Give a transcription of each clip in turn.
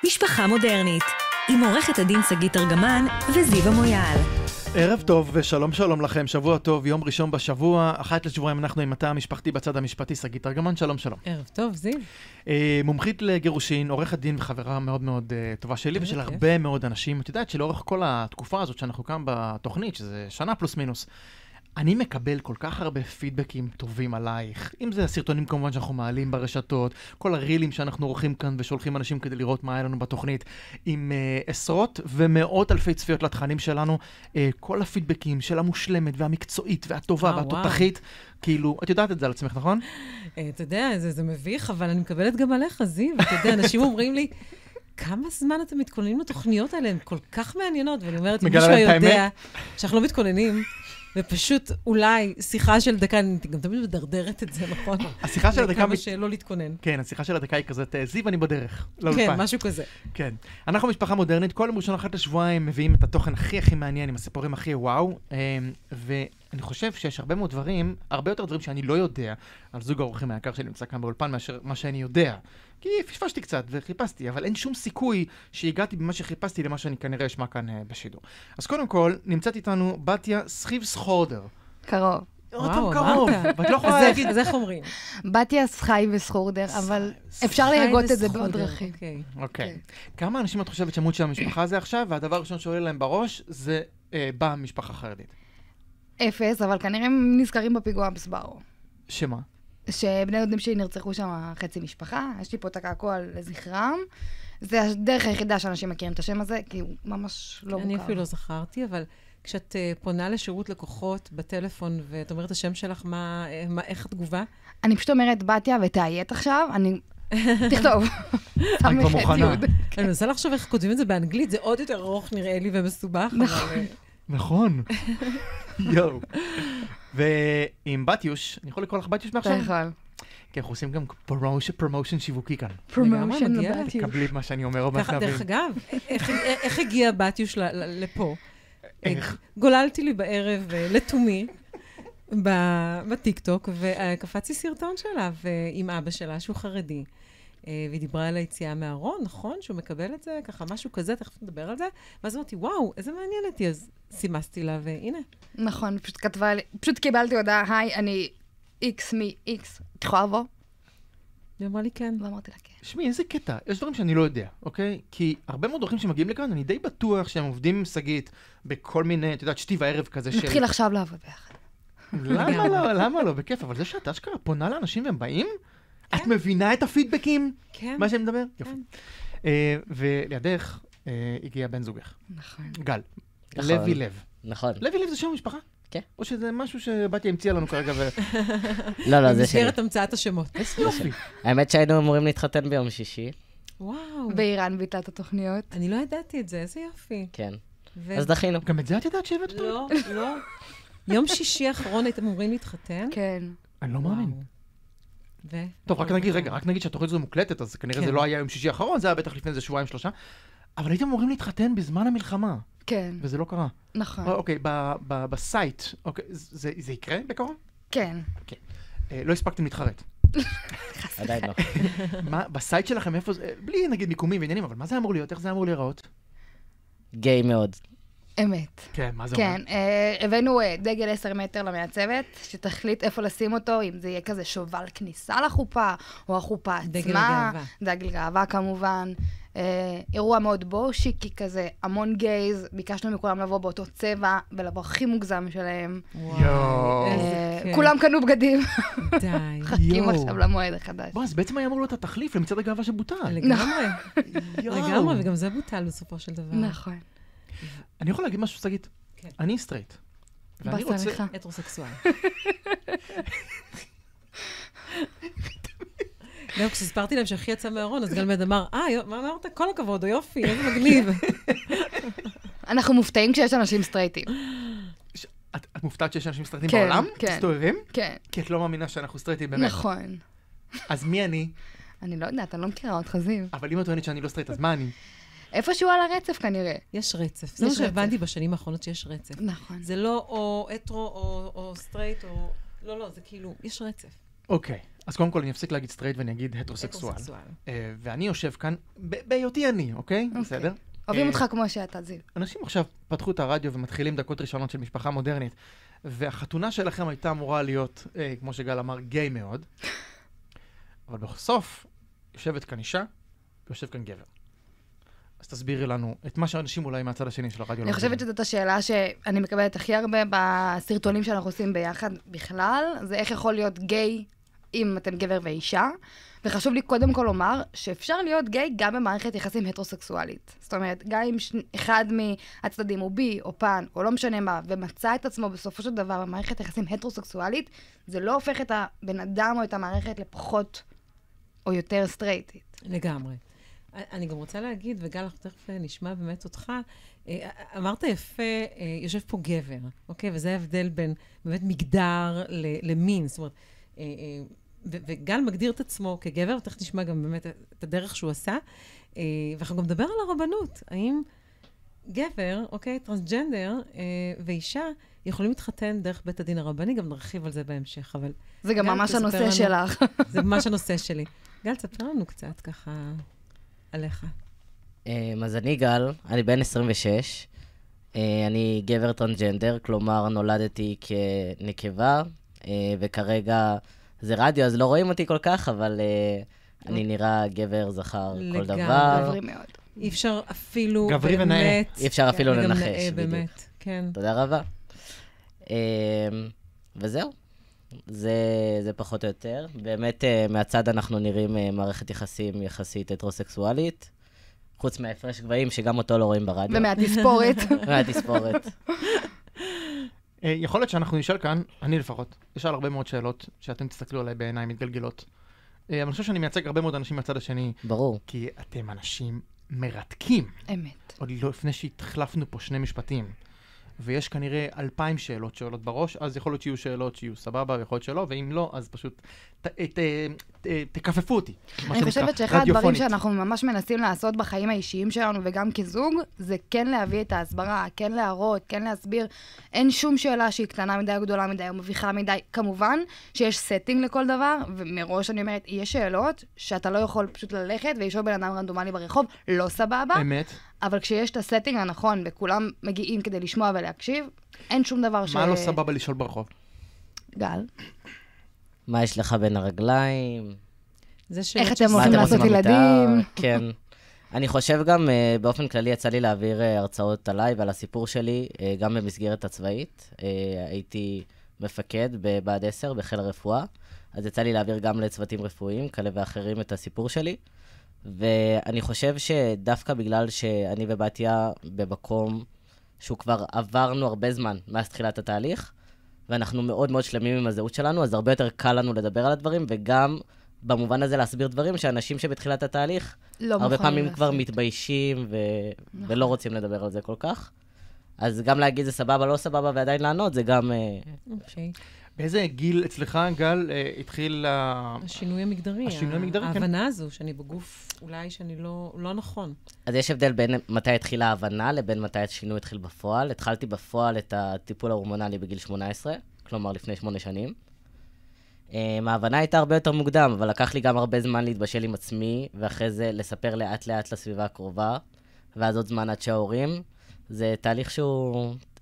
משפחה מודרנית, עם עורכת הדין שגית ארגמן וזיווה מויאל. ערב טוב ושלום שלום לכם, שבוע טוב, יום ראשון בשבוע, אחת לשבועיים אנחנו עם התא המשפחתי בצד המשפטי, שגית ארגמן, שלום שלום. ערב טוב, זיו. מומחית לגירושין, עורכת דין וחברה מאוד מאוד טובה שלי ושל הרבה מאוד אנשים. את יודעת שלאורך כל התקופה הזאת שאנחנו כאן בתוכנית, שזה שנה פלוס מינוס, אני מקבל כל כך הרבה פידבקים טובים עלייך. אם זה הסרטונים כמובן שאנחנו מעלים ברשתות, כל הרילים שאנחנו עורכים כאן ושולחים אנשים כדי לראות מה היה לנו בתוכנית, עם עשרות ומאות אלפי צפיות לתכנים שלנו, כל הפידבקים של המושלמת והמקצועית והטובה והתותחית, כאילו, את יודעת את זה על עצמך, נכון? אתה יודע, זה מביך, אבל אני מקבלת גם עליך, זיו. אתה יודע, אנשים אומרים לי, כמה זמן אתם מתכוננים לתוכניות האלה? הן כל כך מעניינות, ואני אומרת, אם מישהו יודע שאנחנו לא מתכוננים, ופשוט אולי שיחה של דקה, אני גם תמיד מדרדרת את זה, נכון? השיחה של הדקה... כמה שלא להתכונן. כן, השיחה של הדקה היא כזאת, זיו, אני בדרך. כן, משהו כזה. כן. אנחנו משפחה מודרנית, כל יום ראשון אחת לשבועיים מביאים את התוכן הכי מעניין, עם הסיפורים הכי וואו, ואני חושב שיש הרבה מאוד דברים, הרבה יותר דברים שאני לא יודע על זוג האורחים היקר שנמצא כאן באולפן, מאשר מה שאני יודע. כי פשפשתי קצת וחיפשתי, אבל אין שום סיכוי שהגעתי במה שחיפשתי למה שאני כנראה אשמע כאן בשידור. אז קודם כל, נמצאת איתנו בתיה סחיב-סחורדר. קרוב. וואו, קרוב. ואת לא יכולה להגיד... אז איך אומרים? בתיה סחי וסחורדר, אבל אפשר להגות את זה בעוד דרכים. אוקיי. כמה אנשים את חושבת שמות של המשפחה הזה עכשיו, והדבר הראשון שעולה להם בראש, זה בא משפחה חרדית? 0, אבל כנראה הם נזכרים בפיגוע בסברו. שמה? שבני דודים שלי נרצחו שם חצי משפחה, יש לי פה את הקעקוע לזכרם. זה הדרך היחידה שאנשים מכירים את השם הזה, כי הוא ממש לא מוכר. אני אפילו לא זכרתי, אבל כשאת פונה לשירות לקוחות בטלפון, ואת אומרת את השם שלך, איך התגובה? אני פשוט אומרת בתיה ותאיית עכשיו, אני... תכתוב. אני כבר מוכנה. אני מנסה לחשוב איך כותבים את זה באנגלית, זה עוד יותר ארוך נראה לי ומסובך. נכון. יואו. ועם בתיוש, אני יכול לקרוא לך בתיוש מעכשיו? אתה יכול. כן, אנחנו עושים גם פרומושן שיווקי כאן. פרומושן לבתיוש. תקבלי את מה שאני אומר או מה שאני דרך אגב, איך הגיע בתיוש לפה? איך? גוללתי לי בערב לתומי בטיקטוק, וקפצתי סרטון שלה עם אבא שלה, שהוא חרדי. והיא דיברה על היציאה מהארון, נכון? שהוא מקבל את זה, ככה משהו כזה, תכף נדבר על זה. ואז אמרתי, וואו, איזה מעניין אותי, אז סימסתי לה, והנה. נכון, פשוט כתבה לי, פשוט קיבלתי הודעה, היי, אני X מ-X, את יכולה לבוא? היא אמרה לי כן. ואמרתי לה כן. שמי, איזה קטע, יש דברים שאני לא יודע, אוקיי? כי הרבה מאוד אורחים שמגיעים לכאן, אני די בטוח שהם עובדים עם שגית בכל מיני, את יודעת, שתי וערב כזה של... נתחיל עכשיו לעבוד ביחד. למה לא? בכיף, אבל זה שאת אשכרה פונה לאנשים והם באים? את מבינה את הפידבקים? כן. מה שאני מדבר? יופי. ולידך הגיע בן זוגך. נכון. גל. לוי לב. נכון. לוי לב זה שם המשפחה? כן. או שזה משהו שבאתי המציאה לנו כרגע ו... לא, זה שלי. במסגרת המצאת השמות. איזה יופי. האמת שהיינו אמורים להתחתן ביום שישי. וואו. באיראן ביטלה את התוכניות. אני לא ידעתי את זה, איזה יופי. כן. אז דחינו. גם את זה את יודעת שהבאת פה? לא. יום שישי האחרון הייתם אמורים להתחתן? כן. אני לא מאמין. טוב, רק נגיד שהתוכנית הזו מוקלטת, אז כנראה זה לא היה יום שישי האחרון, זה היה בטח לפני איזה שבועיים שלושה, אבל הייתם אמורים להתחתן בזמן המלחמה. כן. וזה לא קרה. נכון. אוקיי, בסייט, זה יקרה בקרוב? כן. לא הספקתם להתחרט. עדיין לא. בסייט שלכם איפה זה, בלי נגיד מיקומים ועניינים, אבל מה זה אמור להיות? איך זה אמור להיראות? גיי מאוד. אמת. כן, מה זה אומר? כן, הבאנו דגל 10 מטר למעצבת, שתחליט איפה לשים אותו, אם זה יהיה כזה שובל כניסה לחופה, או החופה עצמה. דגל הגאווה. דגל גאווה כמובן. אירוע מאוד בושיקי כזה, המון גייז, ביקשנו מכולם לבוא באותו צבע, ולבוא הכי מוגזם שלהם. יואו. כולם קנו בגדים. די. חכים עכשיו למועד החדש. בוא, אז בעצם היה אמור להיות התחליף למצעד הגאווה שבוטל. לגמרי, וגם זה בוטל בסופו של דבר. נכון. אני יכול להגיד משהו, שגית? כן. אני סטרייט. ואני בסדר רוצה... לך. הטרוסקסואל. גם כשספרתי להם שהכי יצא מהארון, אז גלמד אמר, מה אמרת? כל הכבוד, או יופי, איזה מגניב. אנחנו מופתעים כשיש אנשים סטרייטים. את מופתעת שיש אנשים סטרייטים כן, בעולם? כן. מסתובבים? כן. כי את לא מאמינה שאנחנו סטרייטים באמת. נכון. אז מי אני? אני לא יודעת, אני לא מכירה אותך זיו. אבל אם את טוענת שאני לא סטרייט, אז מה אני? איפשהו על הרצף כנראה. יש רצף. זה מה שהבנתי בשנים האחרונות שיש רצף. נכון. זה לא או הטרו או סטרייט או... לא, זה כאילו, יש רצף. אוקיי, אז קודם כל אני אפסיק להגיד סטרייט ואני אגיד הטרוסקסואל. ואני יושב כאן, בהיותי אני, אוקיי? בסדר? אוהבים אותך כמו שאתה, זיו. אנשים עכשיו פתחו את הרדיו ומתחילים דקות ראשונות של משפחה מודרנית, והחתונה שלכם הייתה אמורה להיות, כמו שגל אמר, גיי מאוד, אבל בסוף יושבת כאן אישה ויושב כאן גבר. אז תסבירי לנו את מה שאנשים אולי מהצד השני של הרדיו. אני חושבת שזאת השאלה שאני מקבלת הכי הרבה בסרטונים שאנחנו עושים ביחד בכלל, זה איך יכול להיות גיי אם אתם גבר ואישה, וחשוב לי קודם כל לומר שאפשר להיות גיי גם במערכת יחסים הטרוסקסואלית. זאת אומרת, גם אם אחד מהצדדים הוא בי או פן, או לא משנה מה, ומצא את עצמו בסופו של דבר במערכת יחסים הטרוסקסואלית, זה לא הופך את הבן אדם או את המערכת לפחות או יותר סטרייטית. לגמרי. אני גם רוצה להגיד, וגל, אנחנו תכף נשמע באמת אותך, אמרת יפה, יושב פה גבר, אוקיי? וזה ההבדל בין באמת מגדר למין, זאת אומרת, וגל מגדיר את עצמו כגבר, ותכף נשמע גם באמת את הדרך שהוא עשה, ואנחנו גם נדבר על הרבנות. האם גבר, אוקיי, טרנסג'נדר ואישה יכולים להתחתן דרך בית הדין הרבני, גם נרחיב על זה בהמשך, אבל... זה גם ממש הנושא שלך. זה ממש הנושא שלי. גל, תספר לנו קצת ככה עליך. אז אני גל, אני בן 26, אני גבר טרנסג'נדר, כלומר נולדתי כנקבה, וכרגע זה רדיו, אז לא רואים אותי כל כך, אבל אני נראה גבר, זכר, כל דבר. גברי מאוד. אי אפשר אפילו גברי ונאה. אי אפשר אפילו לנחש, בדיוק. כן. תודה רבה. וזהו. זה פחות או יותר. באמת, מהצד אנחנו נראים מערכת יחסים יחסית הטרוסקסואלית, חוץ מהפרש גבהים, שגם אותו לא רואים ברדיו. ומהתספורת. מהתספורת. יכול להיות שאנחנו נשאל כאן, אני לפחות, נשאל הרבה מאוד שאלות שאתם תסתכלו עליי בעיניים מתגלגלות. אני חושב שאני מייצג הרבה מאוד אנשים מהצד השני. ברור. כי אתם אנשים מרתקים. אמת. עוד לא לפני שהתחלפנו פה שני משפטים. ויש כנראה 2,000 שאלות שעולות בראש, אז יכול להיות שיהיו שאלות שיהיו סבבה, ויכול להיות שלא, ואם לא, אז פשוט תקפפו אותי. אני חושבת שאחד הדברים שאנחנו ממש מנסים לעשות בחיים האישיים שלנו, וגם כזוג, זה כן להביא את ההסברה, כן להראות, כן להסביר. אין שום שאלה שהיא קטנה מדי או גדולה מדי או מביכה מדי. כמובן שיש סטינג לכל דבר, ומראש אני אומרת, יש שאלות שאתה לא יכול פשוט ללכת, וישאול בן אדם רנדומלי ברחוב, לא סבבה. אמת. אבל כשיש את הסטינג הנכון, וכולם מגיעים כדי לשמוע ולהקשיב, אין שום דבר מה לא סבבה לשאול ברחוב? גל. מה יש לך בין הרגליים? איך אתם הולכים לעשות ילדים? כן. אני חושב גם, באופן כללי יצא לי להעביר הרצאות עליי ועל הסיפור שלי, גם במסגרת הצבאית. הייתי מפקד בבה"ד 10, בחיל הרפואה, אז יצא לי להעביר גם לצוותים רפואיים, כאלה ואחרים, את הסיפור שלי. ואני חושב שדווקא בגלל שאני ובתיה במקום שהוא כבר עברנו הרבה זמן מאז תחילת התהליך, ואנחנו מאוד מאוד שלמים עם הזהות שלנו, אז הרבה יותר קל לנו לדבר על הדברים, וגם במובן הזה להסביר דברים שאנשים שבתחילת התהליך, הרבה פעמים כבר מתביישים ולא רוצים לדבר על זה כל כך. אז גם להגיד זה סבבה, לא סבבה, ועדיין לענות, זה גם... אוקיי. באיזה גיל אצלך, גל, התחיל השינוי המגדרי. השינוי המגדרי, כן. ההבנה הזו, שאני בגוף, אולי שאני לא נכון. אז יש הבדל בין מתי התחילה ההבנה לבין מתי השינוי התחיל בפועל. התחלתי בפועל את הטיפול ההורמונלי בגיל 18, כלומר לפני 8 שנים. ההבנה הייתה הרבה יותר מוקדם, אבל לקח לי גם הרבה זמן להתבשל עם עצמי, ואחרי זה לספר לאט לאט לסביבה הקרובה, ואז עוד זמן עד שההורים. זה תהליך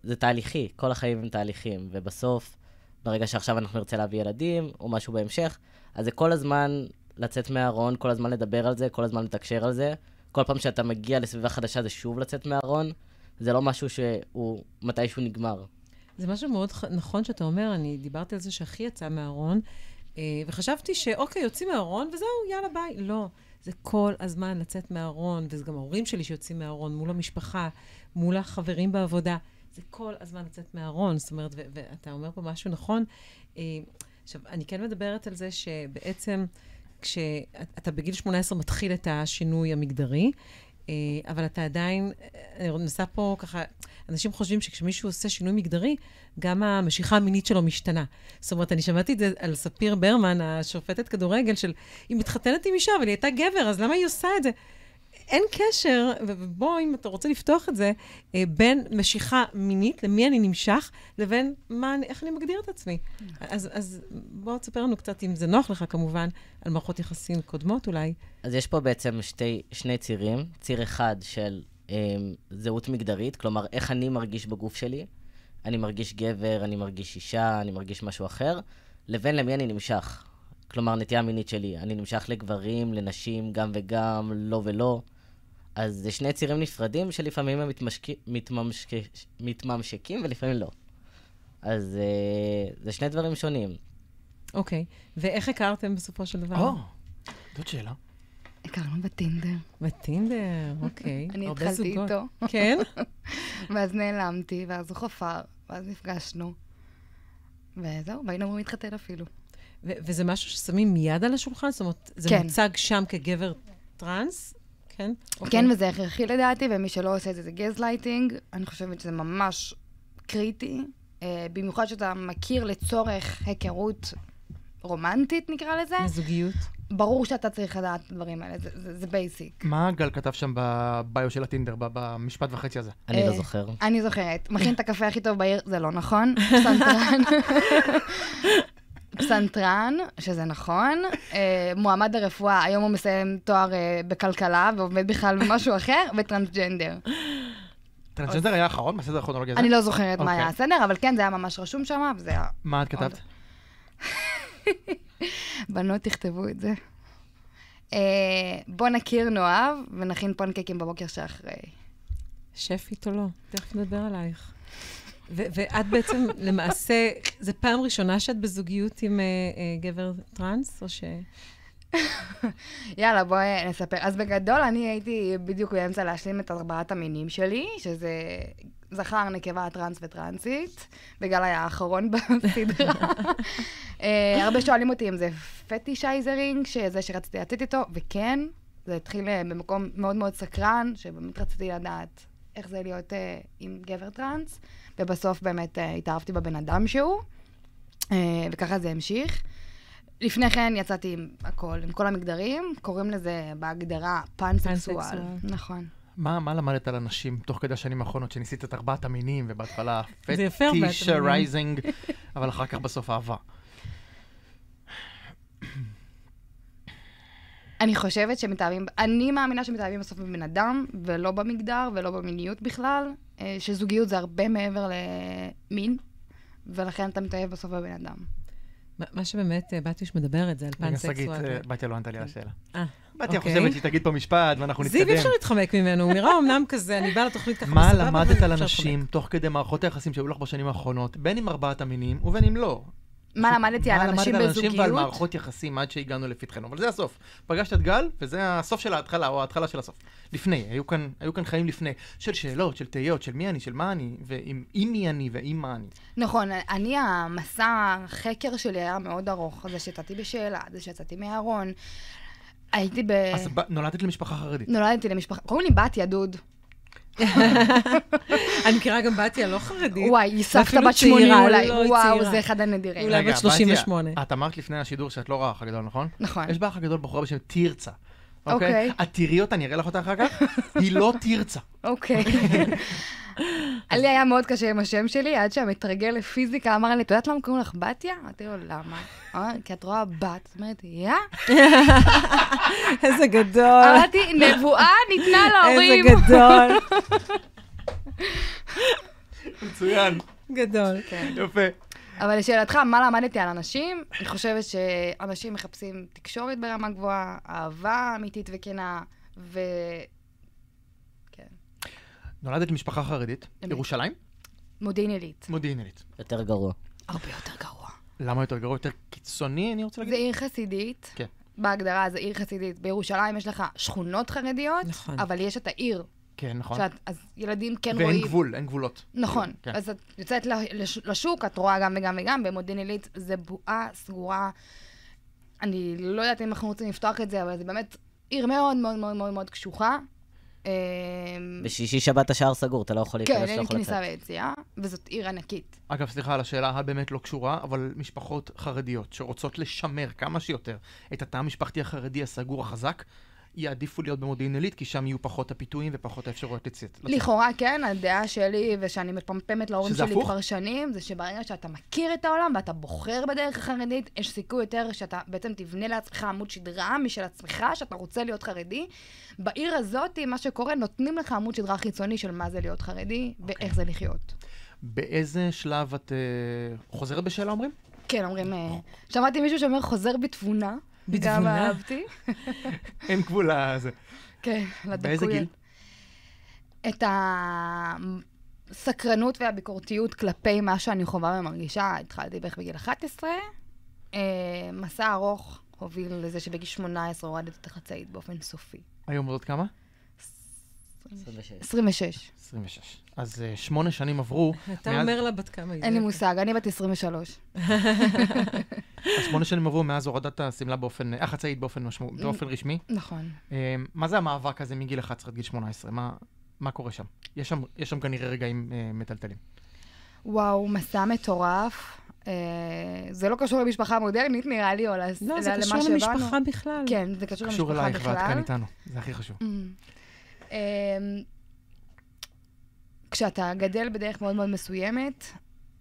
זה תהליכי, כל החיים הם תהליכים, ובסוף, ברגע שעכשיו אנחנו נרצה להביא ילדים, או משהו בהמשך, אז זה כל הזמן לצאת מהארון, כל הזמן לדבר על זה, כל הזמן לתקשר על זה. כל פעם שאתה מגיע לסביבה חדשה, זה שוב לצאת מהארון. זה לא משהו שהוא מתישהו נגמר. זה משהו מאוד נכון שאתה אומר, אני דיברתי על זה שאחי יצא מהארון, וחשבתי שאוקיי, יוצאים מהארון, וזהו, יאללה, ביי. לא, זה כל הזמן לצאת מהארון, וזה גם ההורים שלי שיוצאים מהארון, מול המשפחה, מול החברים בעבודה. זה כל הזמן לצאת מהארון, זאת אומרת, ואתה אומר פה משהו נכון. עכשיו, אני כן מדברת על זה שבעצם, כשאתה בגיל 18 מתחיל את השינוי המגדרי, אבל אתה עדיין, אני נסה פה ככה, אנשים חושבים שכשמישהו עושה שינוי מגדרי, גם המשיכה המינית שלו משתנה. זאת אומרת, אני שמעתי את זה על ספיר ברמן, השופטת כדורגל, של היא מתחתנת עם אישה, אבל היא הייתה גבר, אז למה היא עושה את זה? אין קשר, ובוא, אם אתה רוצה לפתוח את זה, בין משיכה מינית, למי אני נמשך, לבין איך אני מגדיר את עצמי. אז בוא תספר לנו קצת, אם זה נוח לך כמובן, על מערכות יחסים קודמות אולי. אז יש פה בעצם שני צירים. ציר אחד של זהות מגדרית, כלומר, איך אני מרגיש בגוף שלי. אני מרגיש גבר, אני מרגיש אישה, אני מרגיש משהו אחר, לבין למי אני נמשך. כלומר, נטייה מינית שלי. אני נמשך לגברים, לנשים, גם וגם, לא ולא. אז זה שני צירים נפרדים שלפעמים הם מתממשקים ולפעמים לא. אז זה שני דברים שונים. אוקיי. ואיך הכרתם בסופו של דבר? זאת שאלה. הכרנו בטינדר. בטינדר, אוקיי. אני התחלתי איתו. כן? ואז נעלמתי, ואז הוא חפר, ואז נפגשנו. וזהו, והיינו אמורים להתחתן אפילו. וזה משהו ששמים מיד על השולחן? זאת אומרת, זה מוצג שם כגבר טרנס? כן? כן, וזה הכרחי לדעתי, ומי שלא עושה את זה זה גזלייטינג. אני חושבת שזה ממש קריטי. במיוחד שאתה מכיר לצורך היכרות רומנטית, נקרא לזה. מזוגיות. ברור שאתה צריך לדעת את הדברים האלה, זה בייסיק. מה גל כתב שם בביו של הטינדר, במשפט וחצי הזה? אני לא זוכר. אני זוכרת. מכין את הקפה הכי טוב בעיר, זה לא נכון. פסנתרן. פסנתרן, שזה נכון. מועמד לרפואה, היום הוא מסיים תואר בכלכלה, ועובד בכלל במשהו אחר, וטרנסג'נדר. טרנסג'נדר היה האחרון בסדר הכרונולוגיה הזה? אני לא זוכרת מה היה הסדר, אבל כן, זה היה ממש רשום שם, וזה היה... מה את כתבת? בנות תכתבו את זה. בוא נכיר נואב, ונכין פונקקים בבוקר שאחרי. שפית או לא? תכף נדבר עלייך. ואת בעצם, למעשה, זו פעם ראשונה שאת בזוגיות עם גבר טרנס, או ש... יאללה, בואי נספר. אז בגדול, אני הייתי בדיוק באמצע להשלים את 4 המינים שלי, שזה זכר, נקבה, טרנס וטרנסית, וגל היה האחרון בסדרה. הרבה שואלים אותי אם זה פטישייזרינג, שזה שרציתי לצאת איתו, וכן, זה התחיל במקום מאוד מאוד סקרן, שבאמת רציתי לדעת איך זה להיות עם גבר טרנס, ובסוף באמת התערבתי בבן אדם שהוא, וככה זה המשיך. לפני כן יצאתי עם הכל, עם כל המגדרים, קוראים לזה בהגדרה פאנסקסואל. נכון. מה למדת על אנשים תוך כדי השנים האחרונות שניסית את 4 המינים, ובהתחלה פטישייזינג, אבל אחר כך בסוף אהבה? אני חושבת שמתאהבים, אני מאמינה שמתאהבים בסוף בבן אדם, ולא במגדר, ולא במיניות בכלל, שזוגיות זה הרבה מעבר למין, ולכן אתה מתאהב בסוף בבן אדם. מה שבאמת בתיה מדברת זה על פאנסקסואל. בתיה לא ענתה לי על השאלה. בתיה חושבת שהיא תגיד פה משפט ואנחנו נתקדם. זיו, אפשר להתחמק ממנו, הוא נראה אמנם כזה, אני באה לתוכנית ככה מה למדת על אנשים תוך כדי מערכות היחסים שהיו לך בשנים האחרונות, בין עם 4 המינים ובין אם לא? מה למדתי על אנשים בזוגיות? מה למדת על אנשים ועל מערכות יחסים עד שהגענו לפתחנו, אבל זה הסוף. פגשת את גל, וזה הסוף של ההתחלה, או ההתחלה של הסוף. לפני, היו כאן חיים לפני, של שאלות, של תהיות, של מי אני, של מה אני, ועם מי אני ועם מה אני. נכון, המסע החקר שלי היה מאוד ארוך, זה שיצאתי בשאלה, זה שיצאתי מהארון. הייתי אז נולדת למשפחה חרדית. נולדתי למשפחה, קוראים לי בתיה, דוד. אני מכירה גם בתיה לא חרדית. וואי, היא סבתא בת 80 אולי. וואו, זה אחד הנדירים. אולי בת 38. את אמרת לפני השידור שאת לא באח הגדול, נכון? נכון. יש באח הגדול בחורה בשם תרצה. אוקיי. את תראי אותה, אני אראה לך אותה אחר כך, היא לא תרצה. אוקיי. לי היה מאוד קשה עם השם שלי, עד שהמתרגל לפיזיקה אמר לי, אתה יודעת למה קוראים לך בתיה? אמרתי לו, למה? כי את רואה בת. זאת אומרת, איזה גדול. אמרתי, נבואה ניתנה להורים. איזה גדול. מצוין. גדול. יפה. אבל לשאלתך, מה למדתי על אנשים? אני חושבת שאנשים מחפשים תקשורת ברמה גבוהה, אהבה אמיתית וכנה, כן. נולדת למשפחה חרדית, ירושלים? מודיעין עילית. מודיעין עילית. יותר גרוע. הרבה יותר גרוע. למה יותר גרוע? יותר קיצוני, אני רוצה להגיד? זה עיר חסידית. כן. בהגדרה זה עיר חסידית. בירושלים יש לך שכונות חרדיות, נכון. אבל יש את העיר. כן, נכון. אז ילדים כן ואין רואים... גבול, אין גבולות. נכון. כן. אז את יוצאת לשוק, את רואה גם וגם וגם, במודיעין עילית זה בועה סגורה. אני לא יודעת אם אנחנו רוצים לפתוח את זה, אבל זה באמת עיר מאוד מאוד מאוד מאוד מאוד קשוחה. בשישי שבת השער סגור, אתה לא יכול להיכנס, כן, לא אין יכול כניסה לצאת. ויציאה, וזאת עיר ענקית. אגב, סליחה על השאלה הבאמת לא קשורה, אבל משפחות חרדיות שרוצות לשמר כמה שיותר את התא המשפחתי החרדי הסגור החזק, יעדיפו להיות במודיעין עילית, כי שם יהיו פחות הפיתויים ופחות האפשרויות לצאת. לכאורה כן, הדעה שלי, ושאני מפמפמת להורים שלי כבר שנים, זה שברגע שאתה מכיר את העולם ואתה בוחר בדרך החרדית, יש סיכוי יותר שאתה בעצם תבנה לעצמך עמוד שדרה משל עצמך, שאתה רוצה להיות חרדי. בעיר הזאת, מה שקורה, נותנים לך עמוד שדרה חיצוני של מה זה להיות חרדי, ואיך זה לחיות. באיזה שלב את חוזרת בשאלה, אומרים? כן, אומרים, שמעתי מישהו שאומר חוזר בתבונה. בתבונה? גם אהבתי. אין גבול לזה. כן, לדקויות. באיזה גיל? את הסקרנות והביקורתיות כלפי מה שאני חובה ומרגישה, התחלתי בערך בגיל 11. מסע ארוך הוביל לזה שבגיל 18 הורדתי את החצאית באופן סופי. היום עוד כמה? 26. 26. אז 8 שנים עברו. אתה אומר לה בת כמה היא? אין לי מושג, אני בת 23. אז 8 שנים עברו מאז הורדת הסמלה החצאית באופן רשמי. נכון. מה זה המאבק הזה מגיל 11 עד גיל 18? מה קורה שם? יש שם כנראה רגעים מטלטלים. וואו, מסע מטורף. זה לא קשור למשפחה מודרנית, נראה לי, או למה שבאנו. לא, זה קשור למשפחה בכלל. כן, זה קשור למשפחה בכלל. קשור אלייך ואת כאן איתנו, זה הכי חשוב. כשאתה גדל בדרך מאוד מאוד מסוימת,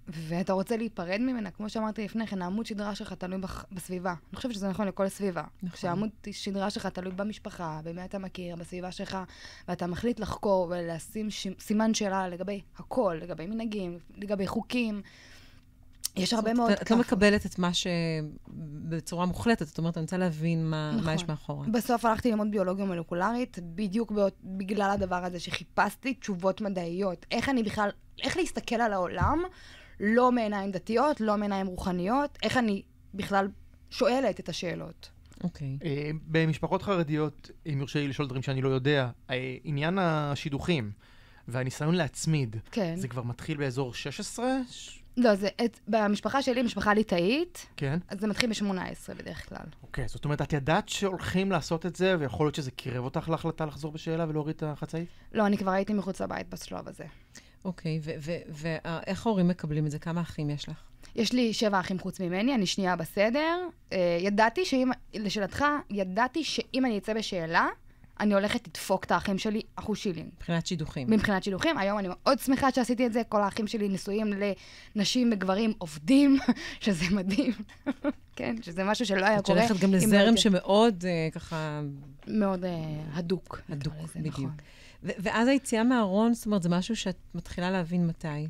ואתה רוצה להיפרד ממנה, כמו שאמרתי לפני כן, העמוד שדרה שלך תלוי בסביבה. אני חושבת שזה נכון לכל סביבה. כשהעמוד שדרה שלך תלוי במשפחה, במי אתה מכיר, בסביבה שלך, ואתה מחליט לחקור ולשים סימן שאלה לגבי הכל, לגבי מנהגים, לגבי חוקים. יש הרבה מאוד... את לא מקבלת את מה שבצורה מוחלטת, זאת אומרת, אני רוצה להבין מה יש מאחורה. בסוף הלכתי ללמוד ביולוגיה מולקולרית, בדיוק בגלל הדבר הזה שחיפשתי תשובות מדעיות. איך להסתכל על העולם, לא מעיניים דתיות, לא מעיניים רוחניות, איך אני בכלל שואלת את השאלות. אוקיי. במשפחות חרדיות, אם יורשה לי לשאול דברים שאני לא יודע, עניין השידוכים והניסיון להצמיד, זה כבר מתחיל באזור 16? לא, במשפחה שלי, משפחה ליטאית, כן. אז זה מתחיל ב-18 בדרך כלל. אוקיי, זאת אומרת, את ידעת שהולכים לעשות את זה, ויכול להיות שזה קירב אותך להחלטה לחזור בשאלה ולהוריד את החצאית? לא, אני כבר הייתי מחוץ לבית בשלב הזה. אוקיי, ואיך ההורים מקבלים את זה? כמה אחים יש לך? יש לי 7 אחים חוץ ממני, אני שנייה בסדר. לשאלתך, ידעתי שאם אני אצא בשאלה, אני הולכת לדפוק את האחים שלי אחוז שילינג. מבחינת שידוכים. מבחינת שידוכים. היום אני מאוד שמחה שעשיתי את זה. כל האחים שלי נשואים לנשים וגברים עובדים, שזה מדהים. כן, שזה משהו שלא היה קורה. את הולכת גם לזרם שמאוד ככה... מאוד הדוק. הדוק, בדיוק. ואז היציאה מהארון, זאת אומרת, זה משהו שאת מתחילה להבין מתי.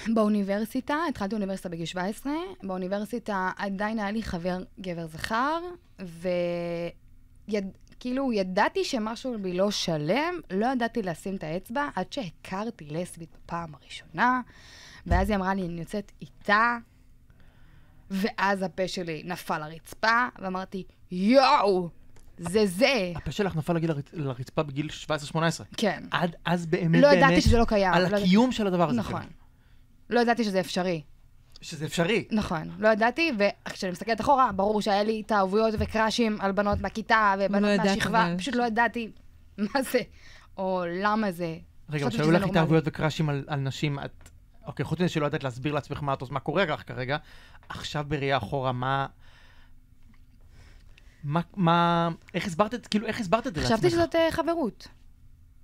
באוניברסיטה, התחלתי אוניברסיטה בגיל 17, באוניברסיטה עדיין היה לי חבר גבר זכר, כאילו ידעתי שמשהו בי לא שלם, לא ידעתי לשים את האצבע, עד שהכרתי לסבית בפעם הראשונה, ואז היא אמרה לי, אני יוצאת איתה, ואז הפה שלי נפל לרצפה, ואמרתי, יואו! זה. הפה שלך נפל לרצפה בגיל 17-18. כן. עד אז באמת, לא ידעתי שזה לא קיים. על הקיום של הדבר הזה. נכון. לא ידעתי שזה אפשרי. שזה אפשרי. נכון. לא ידעתי, וכשאני מסתכלת אחורה, ברור שהיה לי התאהבויות וקראשים על בנות מהכיתה ובנות מהשכבה. פשוט לא ידעתי מה זה, או למה זה. רגע, כשהיו לך התאהבויות וקראשים על נשים, אוקיי, חוץ מזה שלא ידעת להסביר לעצמך מה קורה לך כרגע, עכשיו בראייה אחורה, איך הסברת את זה לעצמך? חשבתי שזאת חברות.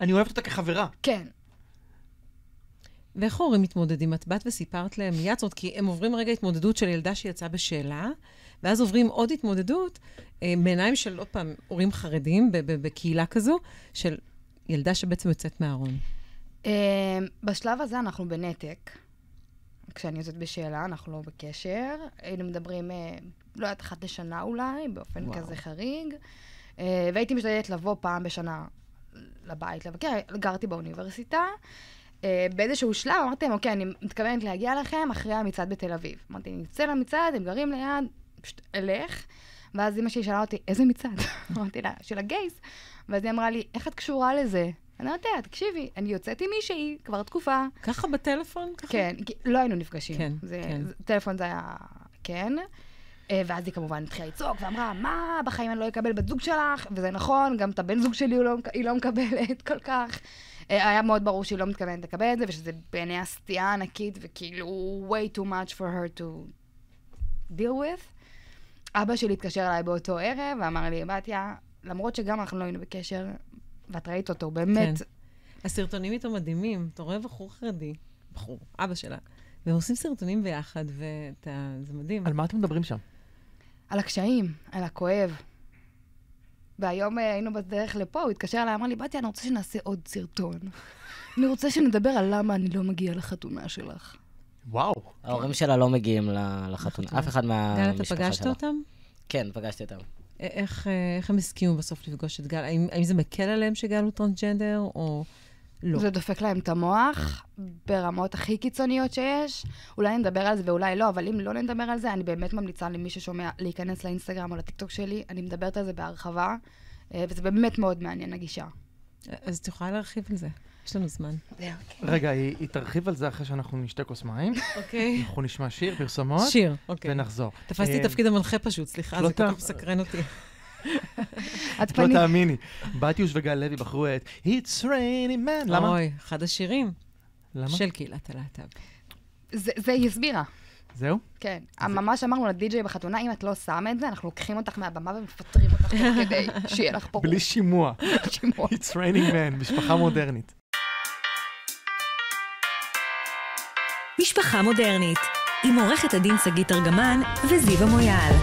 אני אוהבת אותה כחברה. כן. ואיך ההורים מתמודדים? את באת וסיפרת להם מיד, זאת אומרת, כי הם עוברים רגע התמודדות של ילדה שיצאה בשאלה, ואז עוברים עוד התמודדות, בעיניים של, עוד פעם, הורים חרדים בקהילה כזו, של ילדה שבעצם יוצאת מהארון. בשלב הזה אנחנו בנתק. כשאני יוצאת בשאלה, אנחנו לא בקשר. היינו מדברים, לא יודעת, אחת לשנה אולי, באופן כזה חריג. והייתי משתדלת לבוא פעם בשנה לבית לבקר. גרתי באוניברסיטה. באיזשהו שלב אמרתי להם, אוקיי, אני מתכוונת להגיע לכם אחרי המצעד בתל אביב. אמרתי, אני אצא למצעד, הם גרים ליד, פשוט אלך. ואז אמא שלי שאלה אותי, איזה מצעד? אמרתי לה, של הגייס. ואז היא אמרה לי, איך את קשורה לזה? אני אומרת, תקשיבי, אני יוצאת עם מישהי כבר תקופה. ככה בטלפון? כן, לא היינו נפגשים. כן. טלפון זה היה, כן. ואז היא כמובן התחילה לצעוק ואמרה, מה, בחיים אני לא אקבל בת זוג שלך? וזה נכון, גם את הבן זוג שלי היא לא מקבלת כל כך. היה מאוד ברור שהיא לא מתכוונת לקבל את זה, ושזה בעיני הסטייה ענקית, וכאילו way too much for her to deal with. אבא שלי התקשר אליי באותו ערב, ואמר לי, בתיה, למרות שגם אנחנו לא היינו בקשר, ואת ראית אותו, באמת. כן. הסרטונים איתו מדהימים. אתה רואה בחור חרדי, בחור, אבא שלה, והם עושים סרטונים ביחד, וזה מדהים. על מה אתם מדברים שם? על הקשיים, על הכואב. והיום היינו בדרך לפה, הוא התקשר אליי, אמר לי, באתי, אני רוצה שנעשה עוד סרטון. אני רוצה שנדבר על למה אני לא מגיעה לחתונה שלך. וואו. ההורים שלה לא מגיעים לחתונה, אף אחד מהמשפחה שלה. גל, אתה פגשת אותם? כן, פגשתי אותם. איך הם הסכימו בסוף לפגוש את גל? האם זה מקל עליהם שגל הוא טרנסג'נדר, או לא? זה דופק להם את המוח ברמות הכי קיצוניות שיש. אולי נדבר על זה ואולי לא, אבל אם לא נדבר על זה, אני באמת ממליצה למי ששומע להיכנס לאינסטגרם או לטיקטוק שלי. אני מדברת על זה בהרחבה, וזה באמת מאוד מעניין הגישה. אז את יכולה להרחיב על זה. יש לנו זמן. רגע, היא תרחיב על זה אחרי שאנחנו נשתה כוס מים. אוקיי. אנחנו נשמע שיר, פרסומות. שיר, אוקיי. ונחזור. תפסתי תפקיד המנחה פשוט, סליחה, זה כל כך מסקרן אותי. לא תאמיני. בתיוש וגל לוי בחרו את It's Raining Man. למה? אוי, אחד השירים. למה? של קהילת הלהט"ב. זה היא הסבירה. זהו? כן. ממש אמרנו לדי-ג'יי בחתונה, אם את לא שמה את זה, אנחנו לוקחים אותך מהבמה ומפטרים אותך תוך כדי שיהיה לך פה. בלי שימוע. It's Raining Man, משפחה מודרנית. משפחה מודרנית, עם עורכת הדין שגית ארגמן וזיווה מויאל.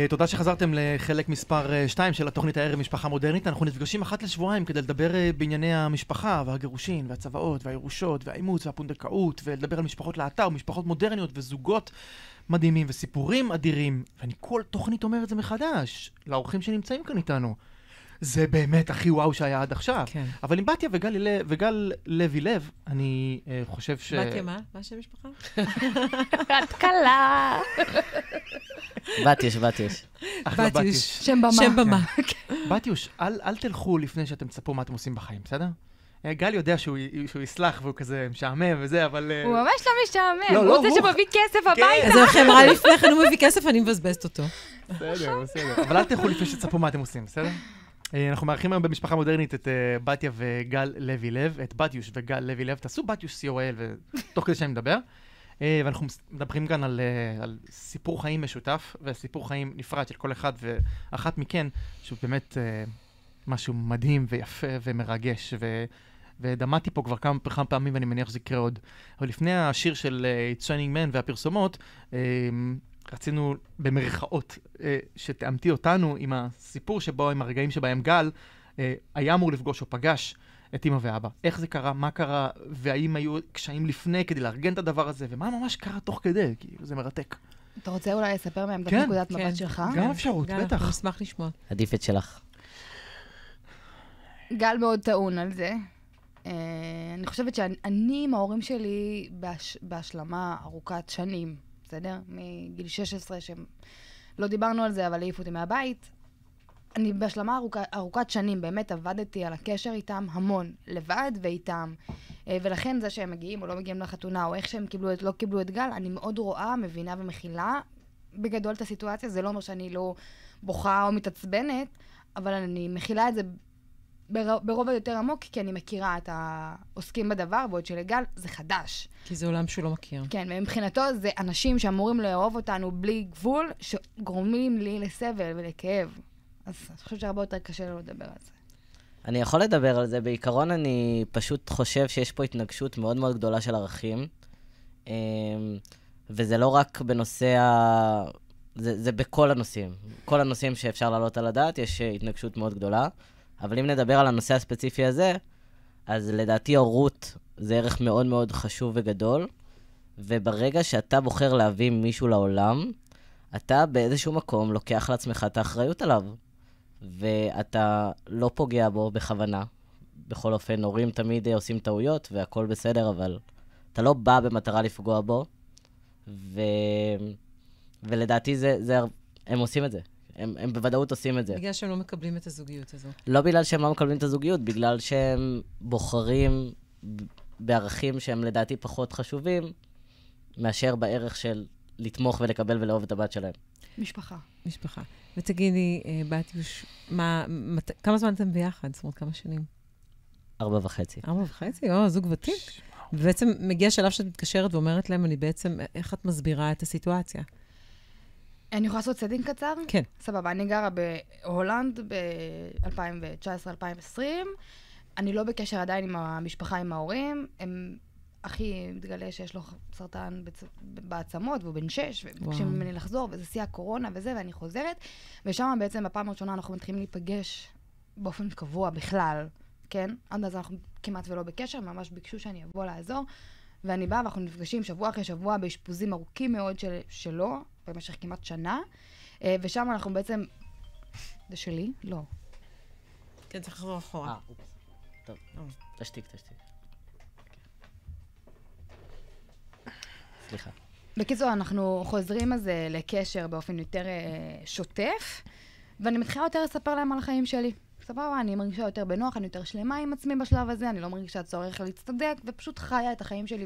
תודה שחזרתם לחלק מספר 2 של התוכנית הערב משפחה מודרנית. אנחנו נפגשים אחת לשבועיים כדי לדבר בענייני המשפחה והגירושין והצוואות והירושות והאימוץ והפונדקאות, ולדבר על משפחות להט"ב, משפחות מודרניות וזוגות מדהימים וסיפורים אדירים. ואני כל תוכנית אומר את זה מחדש לאורחים שנמצאים כאן איתנו. זה באמת הכי וואו שהיה עד עכשיו. כן. אבל עם בתיה וגל לוי לב, אני חושב ש... בתיה מה? מה השם משפחה? את קלה. בתיוש. אחלה בתיוש. שם במה. שם במה. בתיוש, אל תלכו לפני שאתם תספרו מה אתם עושים בחיים, בסדר? גל יודע שהוא יסלח והוא כזה משעמם וזה, אבל... הוא ממש לא משעמם. לא, הוא לא, רוצה שמביא כסף הביתה. אז לכם אמרה לפני כן, הוא מביא כסף, אני מבזבזת אותו. בסדר. אבל אל תלכו לפני שתספרו מה אתם עושים, בסדר? אנחנו מארחים היום במשפחה מודרנית את בתיה וגל לוי לב, את בתיוש וגל לוי לב. תעשו בתיוש COL ותוך כדי שאני מדבר. ואנחנו מדברים כאן על סיפור חיים משותף וסיפור חיים נפרד של כל אחד ואחת מכן, שהוא באמת משהו מדהים ויפה ומרגש, ודמעתי פה כבר כמה פעמים ואני מניח שזה יקרה עוד. אבל לפני השיר של It's Raining Man והפרסומות, רצינו במרכאות שתאמתי אותנו עם הסיפור שבו, עם הרגעים שבהם גל היה אמור לפגוש או פגש את אמא ואבא. איך זה קרה, מה קרה, והאם היו קשיים לפני כדי לארגן את הדבר הזה, ומה ממש קרה תוך כדי, כי זה מרתק. אתה רוצה אולי לספר מעמדת כן, נקודת מבט שלך? גם אפשרות, גל, בטח. אנחנו נשמח לשמוע. עדיף את שלך. גל מאוד טעון על זה. אני חושבת שאני עם ההורים שלי בהשלמה ארוכת שנים, בסדר? מגיל 16, שלא דיברנו על זה, אבל העיפו אותי מהבית. אני בהשלמה ארוכת שנים, באמת עבדתי על הקשר איתם המון, לבד ואיתם. ולכן זה שהם מגיעים או לא מגיעים לחתונה, או איך שהם לא קיבלו את גל, אני מאוד רואה, מבינה ומכילה בגדול את הסיטואציה. זה לא אומר שאני לא בוכה או מתעצבנת, אבל אני מכילה את זה ברובד יותר עמוק, כי אני מכירה את העוסקים בדבר, בעוד שלגל זה חדש. כי זה עולם שהוא לא מכיר. כן, ומבחינתו זה אנשים שאמורים לאהוב אותנו בלי גבול, שגורמים לי לסבל ולכאב. אז אני חושבת שהרבה יותר קשה לו לדבר על זה. אני יכול לדבר על זה. בעיקרון אני פשוט חושב שיש פה התנגשות מאוד מאוד גדולה של ערכים. וזה לא רק בנושא זה בכל הנושאים. כל הנושאים שאפשר לעלות על הדעת, יש התנגשות מאוד גדולה. אבל אם נדבר על הנושא הספציפי הזה, אז לדעתי הורות זה ערך מאוד מאוד חשוב וגדול. וברגע שאתה בוחר להביא מישהו לעולם, אתה באיזשהו מקום לוקח לעצמך את האחריות עליו. ואתה לא פוגע בו בכוונה. בכל אופן, הורים תמיד עושים טעויות והכל בסדר, אבל אתה לא בא במטרה לפגוע בו. ולדעתי הם עושים את זה. הם בוודאות עושים את זה. בגלל שהם לא מקבלים את הזוגיות הזו. לא בגלל שהם לא מקבלים את הזוגיות, בגלל שהם בוחרים בערכים שהם לדעתי פחות חשובים, מאשר בערך של לתמוך ולקבל ולאהוב את הבת שלהם. משפחה. ותגידי, בתיוש, כמה זמן אתם ביחד? זאת אומרת, כמה שנים? 4.5. 4.5? זוג ותיק. ובעצם מגיע שלב שאת מתקשרת ואומרת להם, איך את מסבירה את הסיטואציה? אני יכולה לעשות סדינג קצר? כן. סבבה, אני גרה בהולנד ב-2019-2020. אני לא בקשר עדיין עם המשפחה, עם ההורים. אחי מתגלה שיש לו סרטן בעצמות, והוא בן 6, ובקשים ממני לחזור, וזה שיא הקורונה וזה, ואני חוזרת. ושם בעצם בפעם הראשונה אנחנו מתחילים להיפגש באופן קבוע בכלל, כן? עד אז אנחנו כמעט ולא בקשר, ממש ביקשו שאני אבוא לעזור. ואני באה ואנחנו נפגשים שבוע אחרי שבוע באשפוזים ארוכים מאוד שלו, במשך כמעט שנה, ושם אנחנו בעצם... זה שלי? לא. כן, צריך לחזור אחורה. אופס. טוב, תשתיק. סליחה. בקיצור, אנחנו חוזרים אז לקשר באופן יותר שוטף, ואני מתחילה יותר לספר להם על החיים שלי. סבבה, אני מרגישה יותר בנוח, אני יותר שלמה עם עצמי בשלב הזה, אני לא מרגישה צורך להצטדק, ופשוט חיה את החיים שלי.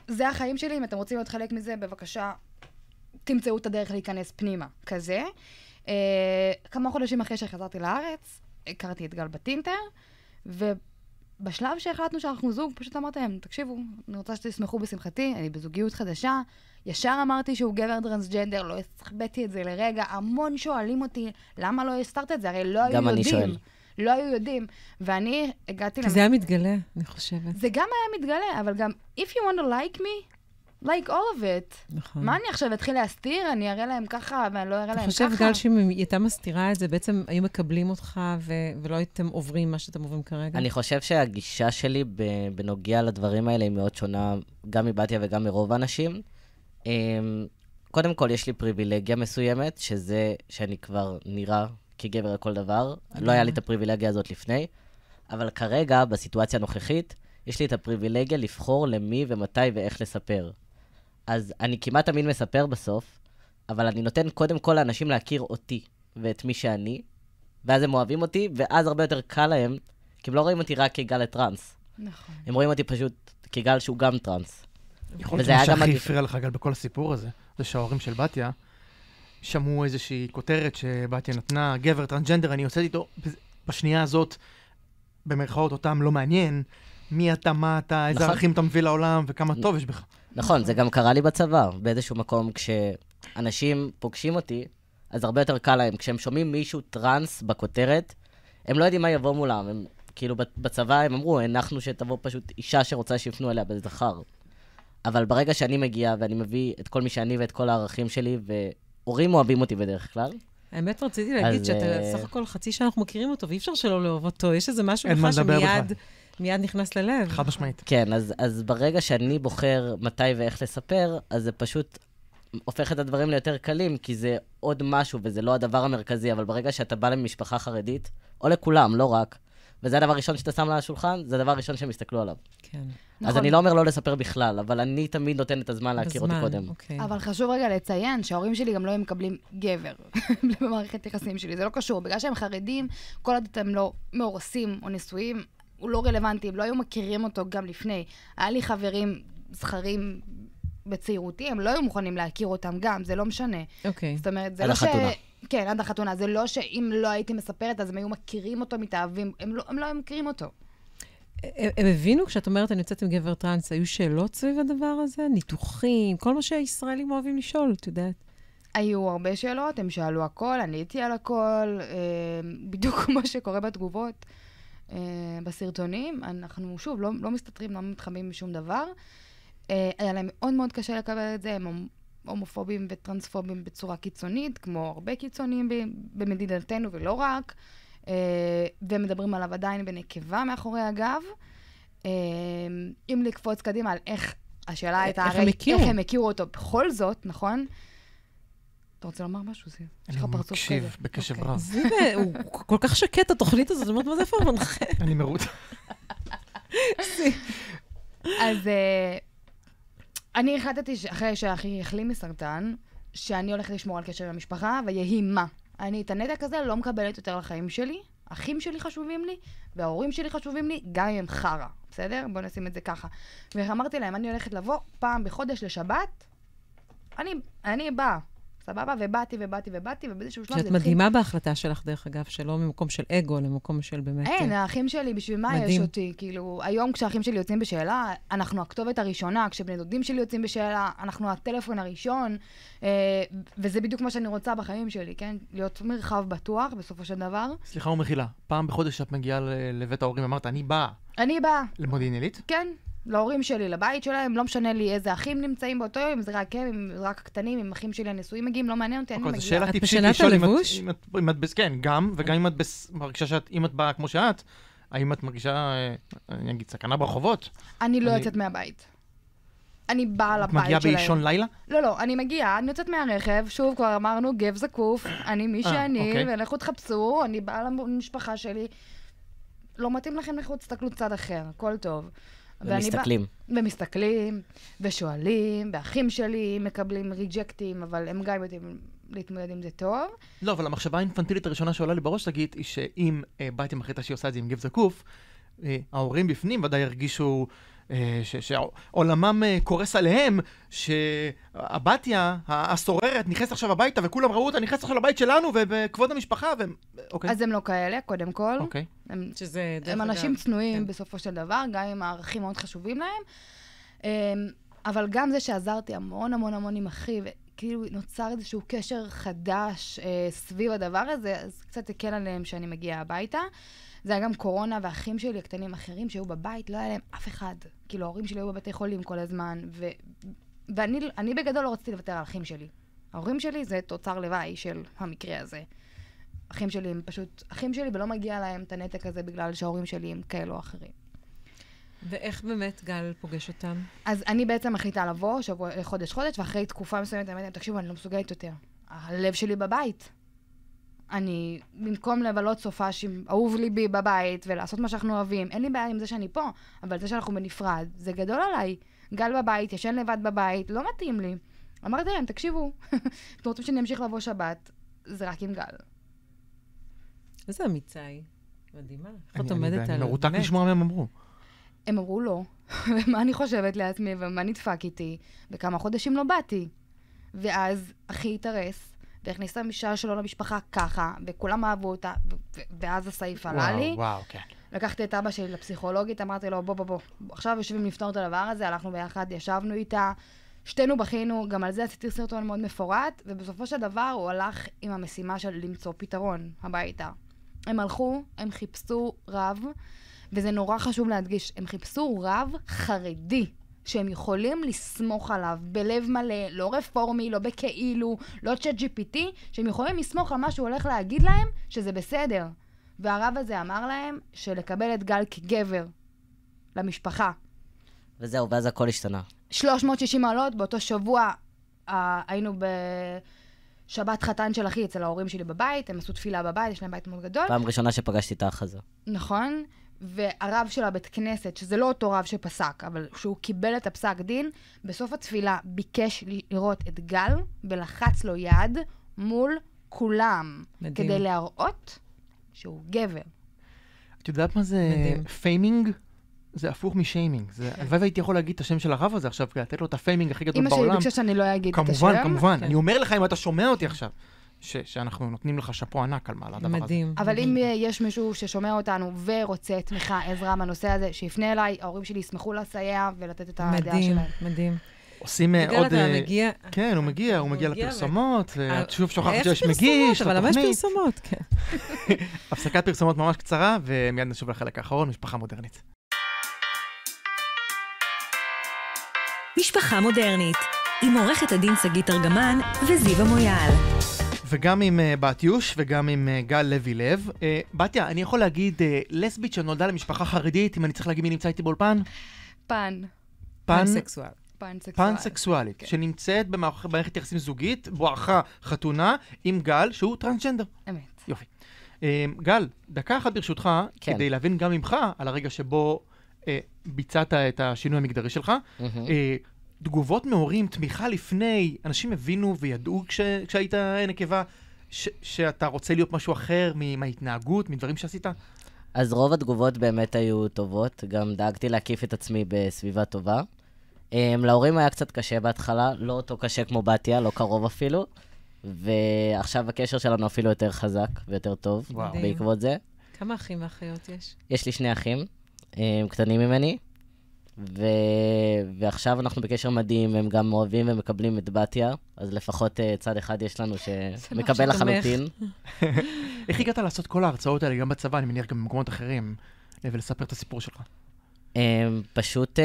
זה החיים שלי, אם אתם רוצים להיות חלק מזה, בבקשה, תמצאו את הדרך להיכנס פנימה, כזה. כמה חודשים אחרי שחזרתי לארץ, הכרתי את גל בטינטר, ובשלב שהחלטנו שאנחנו זוג, פשוט אמרתי להם, תקשיבו, אני רוצה שתשמחו בשמחתי, אני בזוגיות חדשה, ישר אמרתי שהוא גבר טרנסג'נדר, לא הסחבאתי את זה לרגע, המון שואלים אותי, למה לא הסתרת את זה? הרי לא היו יודעים. גם אני שואל. לא היו יודעים, ואני הגעתי... כי זה היה מתגלה, אני חושבת. זה גם היה מתגלה, אבל גם, if you want to like me, like all of it. נכון. מה אני עכשיו אתחיל להסתיר? אני אראה להם ככה, ואני לא אראה להם ככה. אתה חושב, גל, שאם היא הייתה מסתירה את זה, בעצם היו מקבלים אותך, ולא הייתם עוברים מה שאתם עוברים כרגע? אני חושב שהגישה שלי בנוגע לדברים האלה היא מאוד שונה, גם מבתיה וגם מרוב האנשים. קודם כל, יש לי פריבילגיה מסוימת, שזה שאני כבר נראה כגבר לכל דבר. לא היה לי את הפריבילגיה הזאת לפני, אבל כרגע, בסיטואציה הנוכחית, יש לי את הפריבילגיה לבחור למי ומתי ואיך לספר. אז אני כמעט תמיד מספר בסוף, אבל אני נותן קודם כל לאנשים להכיר אותי ואת מי שאני, ואז הם אוהבים אותי, ואז הרבה יותר קל להם, כי הם לא רואים אותי רק כגל לטרנס. נכון. הם רואים אותי פשוט כגל שהוא גם טרנס. יכול להיות מה שהכי הפריע לך, גל, בכל הסיפור הזה, זה שההורים של בתיה שמעו איזושהי כותרת שבתיה נתנה, גבר טרנסג'נדר, אני יוצאת איתו בשנייה הזאת, במרכאות אותם לא מעניין, מי אתה, מה אתה, איזה ערכים אתה מביא לעולם, וכמה טוב יש בך. נכון, זה גם קרה לי בצבא, באיזשהו מקום, כשאנשים פוגשים אותי, אז הרבה יותר קל להם. כשהם שומעים מישהו טרנס בכותרת, הם לא יודעים מה יבוא מולם. הם, כאילו בצבא הם אמרו, אנחנו שתבוא פשוט אישה שרוצה שיפנו אליה בזכר. אבל ברגע שאני מגיע ואני מביא את כל מי שאני ואת כל הערכים שלי, והורים אוהבים אותי בדרך כלל. האמת רציתי להגיד שאתה סך הכל חצי שאנחנו מכירים אותו, ואי אפשר שלא לאהוב אותו. יש איזה משהו בך שמיד נכנס ללב. חד משמעית. כן, אז ברגע שאני בוחר מתי ואיך לספר, אז זה פשוט הופך את הדברים ליותר קלים, כי זה עוד משהו, וזה לא הדבר המרכזי, אבל ברגע שאתה בא למשפחה חרדית, או לכולם, לא רק, וזה הדבר הראשון שאתה שם על השולחן, זה הדבר הראשון שהם יסתכלו עליו. כן. אז אני לא אומר לא לספר בכלל, אבל אני תמיד נותן את הזמן להכיר אותי קודם. אבל חשוב רגע לציין שההורים שלי גם לא הם מקבלים גבר במערכת יחסים שלי. זה לא קשור. בגלל שהם חרדים, כל עוד אתם לא מאורסים או נשואים, הוא לא רלוונטי. הם לא היו מכירים אותו גם לפני. היה לי חברים זכרים בצעירותי, הם לא היו מוכנים להכיר אותם גם, זה לא משנה. אוקיי. זאת אומרת, זה לא ש... כן, עד החתונה. זה לא שאם לא הייתי מספרת, אז הם היו מכירים אותו, מתאהבים. הם לא היו מכירים אותו. הם הבינו, כשאת אומרת, אני יוצאת עם גבר טרנס, היו שאלות סביב הדבר הזה? ניתוחים, כל מה שהישראלים אוהבים לשאול, את יודעת? היו הרבה שאלות, הם שאלו הכל, עניתי על הכל, בדיוק כמו שקורה בתגובות בסרטונים. אנחנו, שוב, לא מסתתרים, לא מתחבאים משום דבר. היה להם מאוד מאוד קשה לקבל את זה, הם הומופובים וטרנספובים בצורה קיצונית, כמו הרבה קיצוניים במדינתנו ולא רק. והם מדברים עליו עדיין בנקבה מאחורי הגב. אם לקפוץ קדימה על איך, השאלה הייתה איך הם הכירו אותו בכל זאת, נכון? אתה רוצה לומר משהו, זיו? יש לך פרצוף כזה. אני מקשיב בקשב רב. זיו, הוא כל כך שקט, התוכנית הזאת, זאת אומרת, מה זה איפה המנחה? אני מרות. אז אני החלטתי אחרי שאחי החלים מסרטן, שאני הולכת לשמור על קשר עם המשפחה, ויהי מה. אני את הנתק הזה לא מקבלת יותר לחיים שלי, אחים שלי חשובים לי, וההורים שלי חשובים לי, גם אם הם חרה, בסדר? בואו נשים את זה ככה. ואמרתי להם, אני הולכת לבוא פעם בחודש לשבת, אני באה, סבבה, ובאתי, ובאיזשהו שלב... שאת מדהימה בהחלטה שלך, דרך אגב, שלא ממקום של אגו, למקום של באמת... אין, האחים שלי, בשביל מה יש אותי? כאילו, היום כשהאחים שלי יוצאים בשאלה, אנחנו הכתובת הראשונה, כשבני דודים שלי יוצאים בשאלה, אנחנו הטלפון הראשון, וזה בדיוק מה שאני רוצה בחיים שלי, כן? להיות מרחב בטוח, בסופו של דבר. סליחה ומחילה, פעם בחודש שאת מגיעה לבית ההורים, אמרת, אני באה. למודיעין עילית? כן. להורים שלי, לבית שלהם, לא משנה לי איזה אחים נמצאים באותו יום, אם זה רק הם, אם זה רק הקטנים, אם אחים שלי הנשואים מגיעים, לא מעניין אותי, אני מגיעה. זו שאלה טיפשית לשאול אם את, כן, גם, וגם אם את מרגישה אם את באה כמו שאת, האם את מרגישה, אני אגיד, סכנה ברחובות? אני לא יוצאת מהבית. אני באה לבית שלהם. את מגיעה באישון לילה? לא, אני מגיעה, אני יוצאת מהרכב, שוב כבר אמרנו, גב זקוף, אני מי שאני, ולכו תחפשו, אני באה למשפחה שלי, לא מתאים לכם לכו תסתכלו צד אחר, הכל טוב. ומסתכלים, ושואלים, ואחים שלי מקבלים ריג'קטים, אבל הם גם יודעים להתמודד עם זה טוב. לא, אבל המחשבה האינפנטילית הראשונה שעולה לי בראש, תגיד, היא שאם באתי מחליטה שהיא עושה את זה עם גב זקוף, ההורים בפנים ודאי הרגישו שעולמם קורס עליהם, שהבתיה, הסוררת, נכנסת עכשיו הביתה, וכולם ראו אותה, נכנסת עכשיו לבית שלנו, ובכבוד המשפחה, אז הם לא כאלה, קודם כל. הם אנשים צנועים בסופו של דבר, גם עם הערכים מאוד חשובים להם. אבל גם זה שעזרתי המון המון המון עם אחי, וכאילו נוצר איזשהו קשר חדש סביב הדבר הזה, אז קצת הקל עליהם שאני מגיעה הביתה. זה היה גם קורונה, והאחים שלי, הקטנים אחרים שהיו בבית, לא היה להם אף אחד. כאילו, ההורים שלי היו בבתי חולים כל הזמן, ואני בגדול לא רציתי לוותר על האחים שלי. ההורים שלי זה תוצר לוואי של המקרה הזה. אחים שלי הם פשוט, אחים שלי ולא מגיע להם את הנתק הזה בגלל שההורים שלי הם כאלו אחרים. ואיך באמת גל פוגש אותם? אז אני בעצם מחליטה לבוא חודש, ואחרי תקופה מסוימת, אני אומרת, תקשיבו, אני לא מסוגלת יותר. הלב שלי בבית. אני, במקום לבלות סופש עם אהוב ליבי בבית ולעשות מה שאנחנו אוהבים, אין לי בעיה עם זה שאני פה, אבל זה שאנחנו בנפרד, זה גדול עליי. גל בבית, ישן לבד בבית, לא מתאים לי. אמרתי להם, תקשיבו, אתם רוצים שאני אמשיך לבוא שבת, זה רק עם גל. איזה אמיצה היא. מדהימה. איך את עומדת על... אני מרותק לשמוע מה הם אמרו. הם אמרו לא, ומה אני חושבת לעצמי, ומה נדפק איתי, וכמה חודשים לא באתי. ואז אחי התארס, והכניסה המשעה שלו למשפחה ככה, וכולם אהבו אותה, ואז הסעיף עלה לי. וואו, כן. לקחתי את אבא שלי לפסיכולוגית, אמרתי לו, בוא, עכשיו יושבים לפתור את הדבר הזה, הלכנו ביחד, ישבנו איתה, שתינו בכינו, גם על זה עשיתי סרטון מאוד מפורט, ובסופו של דבר הוא הלך עם המשימה של למצוא פתרון הביתה. הם הלכו, הם חיפשו רב, וזה נורא חשוב להדגיש, הם חיפשו רב חרדי, שהם יכולים לסמוך עליו בלב מלא, לא רפורמי, לא בכאילו, לא צ'אט GPT, שהם יכולים לסמוך על מה שהוא הולך להגיד להם, שזה בסדר. והרב הזה אמר להם שלקבל את גל כגבר למשפחה. וזהו, ואז הכל השתנה. 360 מעלות, באותו שבוע היינו בשבת חתן של אחי אצל ההורים שלי בבית, הם עשו תפילה בבית, יש להם בית מאוד גדול. פעם ראשונה שפגשתי את האח הזה. נכון. והרב של הבית כנסת, שזה לא אותו רב שפסק, אבל שהוא קיבל את הפסק דין, בסוף התפילה ביקש לראות את גל, ולחץ לו יד מול כולם. מדהים. כדי להראות שהוא גבר. את יודעת מה זה פיימינג? זה הפוך משיימינג. הלוואי והייתי יכול להגיד את השם של הרב הזה עכשיו, כדי לתת לו את הפיימינג הכי גדול בעולם. אמא שלי ביקשה שאני לא אגיד את השם. כמובן. אני אומר לך, אם אתה שומע אותי עכשיו, שאנחנו נותנים לך שפו ענק על מעלה הדבר הזה. אבל אם יש מישהו ששומע אותנו ורוצה תמיכה, עזרה מהנושא הזה, שיפנה אליי, ההורים שלי ישמחו לסייע ולתת את הדעה שלהם. מדהים. עושים עוד... כן, הוא מגיע לפרסומות, ושוב שוכחת שיש מגיש, אבל למה יש פרסומות? כן. הפסקת פרסומות ממש קצרה, ומיד נשוב לחלק האחרון, משפחה מודרנית. משפחה מודרנית, עם עורכת הדין שגית ארגמן וזיווה מויאל. וגם עם בתיוש וגם עם גל לוי לב. בתיה, אני יכול להגיד לסבית שנולדה למשפחה חרדית, אם אני צריך להגיד מי נמצא איתי באולפן? פנסקסואלית, כן. שנמצאת במערכת יחסים זוגית, בואכה חתונה עם גל שהוא טרנסג'נדר. אמת. יופי. גל, דקה אחת ברשותך, כן. כדי להבין גם ממך על הרגע שבו ביצעת את השינוי המגדרי שלך. תגובות מהורים, תמיכה לפני, אנשים הבינו וידעו כשהיית נקבה, שאתה רוצה להיות משהו אחר מההתנהגות, מדברים שעשית? אז רוב התגובות באמת היו טובות, גם דאגתי להקיף את עצמי בסביבה טובה. להורים היה קצת קשה בהתחלה, לא אותו קשה כמו בתיה, לא קרוב אפילו. ועכשיו הקשר שלנו אפילו יותר חזק ויותר טוב, בעקבות זה. כמה אחים ואחיות יש? יש לי 2 אחים, הם קטנים ממני, ועכשיו אנחנו בקשר מדהים, הם גם אוהבים ומקבלים את בתיה, אז לפחות צד אחד יש לנו שמקבל לחלוטין. איך הגעת לעשות כל ההרצאות האלה, גם בצבא, אני מניח גם במקומות אחרים, ולספר את הסיפור שלך? פשוט,